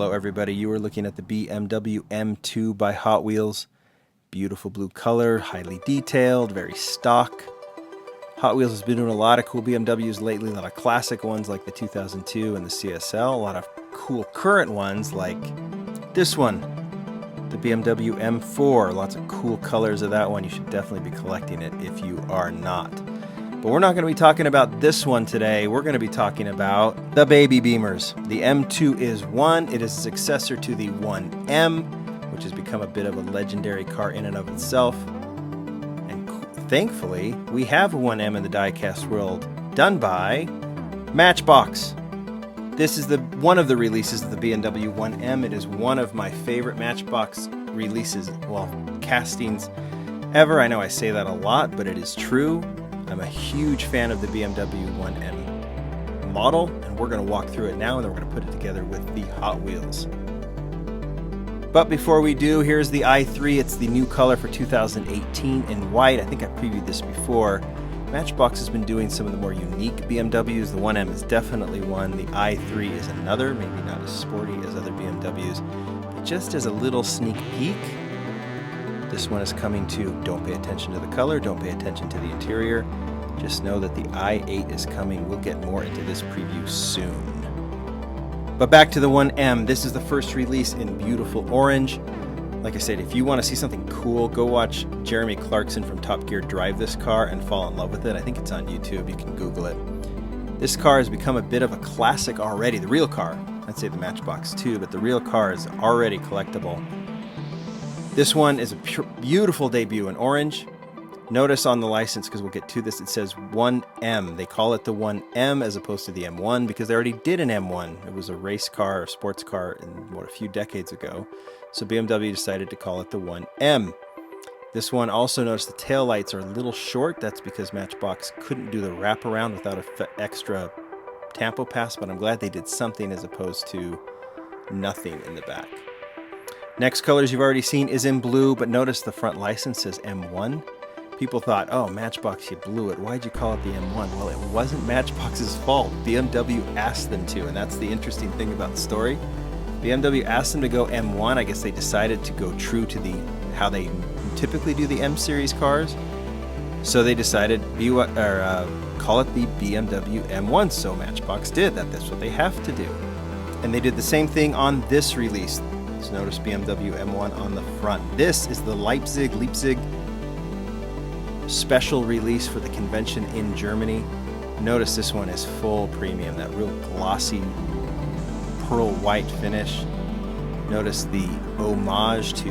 Hello everybody, you are looking at the BMW M2 by Hot Wheels. Beautiful blue color, highly detailed, very stock. Hot Wheels has been doing a lot of cool BMWs lately, a lot of classic ones like the 2002 and the CSL, a lot of cool current ones like this one, the BMW M4. Lots of cool colors of that one. You should definitely be collecting it if you are not. But we're not going to be talking about this one today. We're going to be talking about the Baby Bimmers. The M2 is one. It is a successor to the 1M, which has become a bit of a legendary car in and of itself. And thankfully, we have a 1M in the diecast world done by Matchbox. This is one of the releases of the BMW 1M. It is one of my favorite Matchbox releases, well, castings ever. I know I say that a lot, but it is true. I'm a huge fan of the BMW 1M model, and we're going to walk through it now, and then we're going to put it together with the Hot Wheels. But before we do, here's the i3. It's the new color for 2018 in white. I think I previewed this before. Matchbox has been doing some of the more unique BMWs. The 1M is definitely one. The i3 is another, maybe not as sporty as other BMWs, but just as a little sneak peek, this one is coming too. Don't pay attention to the color, don't pay attention to the interior. Just know that the i8 is coming. We'll get more into this preview soon. But back to the 1M. This is the first release in beautiful orange. Like I said, if you want to see something cool, go watch Jeremy Clarkson from Top Gear drive this car and fall in love with it. I think it's on YouTube. You can Google it. This car has become a bit of a classic already. The real car. I'd say the Matchbox too, but the real car is already collectible. This one is a beautiful debut in orange. Notice on the license, because we'll get to this, it says 1M. They call it the 1M as opposed to the M1 because they already did an M1. It was a race car or sports car a few decades ago. So BMW decided to call it the 1M. This one also, notice the taillights are a little short. That's because Matchbox couldn't do the wraparound without an extra tampo pass, but I'm glad they did something as opposed to nothing in the back. Next colors you've already seen is in blue, but notice the front license says M1. People thought, oh, Matchbox, you blew it. Why'd you call it the M1? Well, it wasn't Matchbox's fault. BMW asked them to, and that's the interesting thing about the story. BMW asked them to go M1. I guess they decided to go true to how they typically do the M series cars. So they decided call it the BMW M1. So Matchbox did that. That's what they have to do. And they did the same thing on this release. So notice BMW M1 on the front. This is the Leipzig special release for the convention in Germany. Notice this one is full premium, that real glossy pearl white finish. Notice the homage to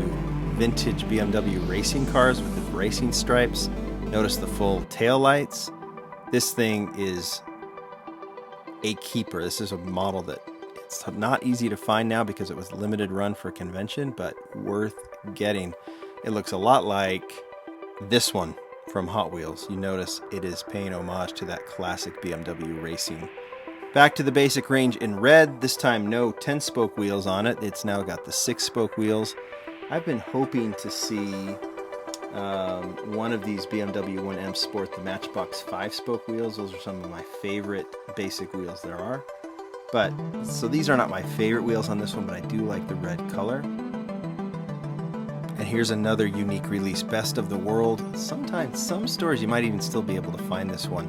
vintage BMW racing cars with the racing stripes. Notice the full tail lights. This thing is a keeper. This is a model that it's not easy to find now because it was limited run for a convention, but worth getting. It looks a lot like this one from Hot Wheels. You notice it is paying homage to that classic BMW racing. Back to the basic range in red. This time no 10-spoke wheels on it. It's now got the 6-spoke wheels. I've been hoping to see one of these BMW 1M sport the Matchbox 5-spoke wheels. Those are some of my favorite basic wheels there are. But, so these are not my favorite wheels on this one, but I do like the red color. And here's another unique release, Best of the World. Sometimes, some stores, you might even still be able to find this one.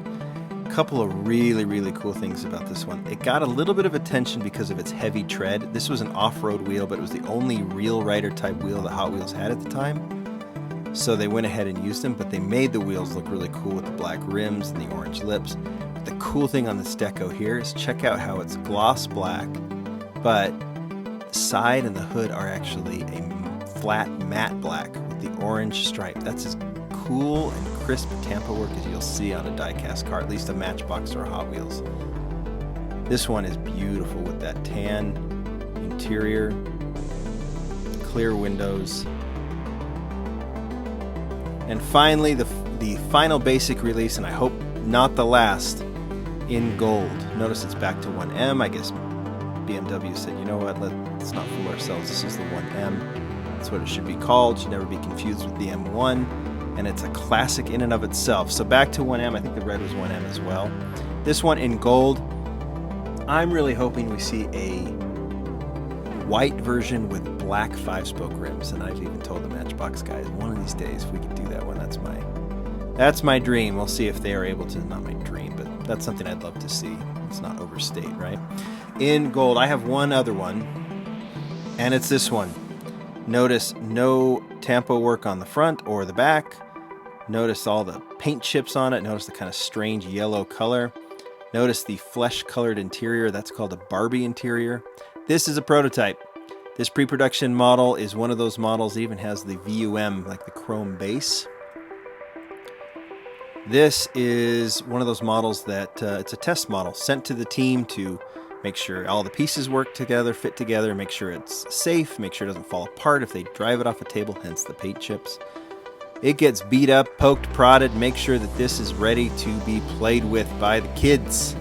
A couple of really, really cool things about this one. It got a little bit of attention because of its heavy tread. This was an off-road wheel, but it was the only real rider type wheel that Hot Wheels had at the time. So they went ahead and used them, but they made the wheels look really cool with the black rims and the orange lips. The cool thing on this deco here is check out how it's gloss black, but the side and the hood are actually a flat matte black with the orange stripe. That's as cool and crisp tampo work as you'll see on a diecast car, at least a Matchbox or a Hot Wheels. This one is beautiful with that tan interior, clear windows. And finally, the final basic release, and I hope not the last, in gold. Notice it's back to 1M. I guess BMW said, you know what, let's not fool ourselves. This is the 1M. That's what it should be called. Should never be confused with the M1. And it's a classic in and of itself. So back to 1M. I think the red was 1M as well. This one in gold. I'm really hoping we see a white version with black 5-spoke rims. And I've even told the Matchbox guys, one of these days if we could do that one, that's my dream. We'll see if they are able to. Not my dream, but that's something I'd love to see. Let's not overstate, right? In gold, I have one other one, and it's this one. Notice no tampo work on the front or the back. Notice all the paint chips on it. Notice the kind of strange yellow color. Notice the flesh-colored interior. That's called a Barbie interior. This is a prototype. This pre-production model is one of those models that even has the VUM, like the chrome base. This is one of those models that it's a test model sent to the team to make sure all the pieces work together, fit together, make sure it's safe, make sure it doesn't fall apart if they drive it off a table, hence the paint chips. It gets beat up, poked, prodded, make sure that this is ready to be played with by the kids.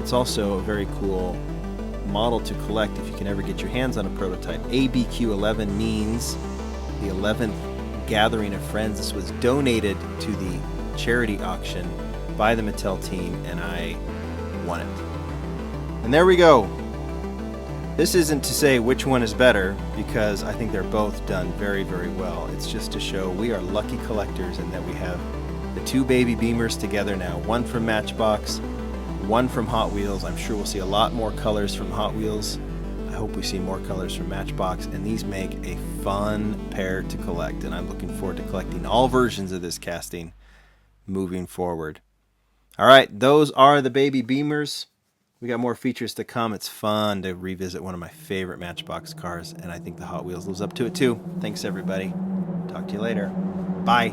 It's also a very cool model to collect if you can ever get your hands on a prototype. ABQ11 means the 11th gathering of friends. This was donated to the charity auction by the Mattel team, and I won it. And there we go. This isn't to say which one is better, because I think they're both done very, very well. It's just to show we are lucky collectors and that we have the two Baby Bimmers together now. One from Matchbox, one from Hot Wheels. I'm sure we'll see a lot more colors from Hot Wheels. I hope we see more colors from Matchbox, and these make a fun pair to collect, and I'm looking forward to collecting all versions of this casting moving forward. All right, those are the Baby Bimmers. We got more features to come. It's fun to revisit one of my favorite Matchbox cars, and I think the Hot Wheels lives up to it too. Thanks, everybody. Talk to you later. Bye.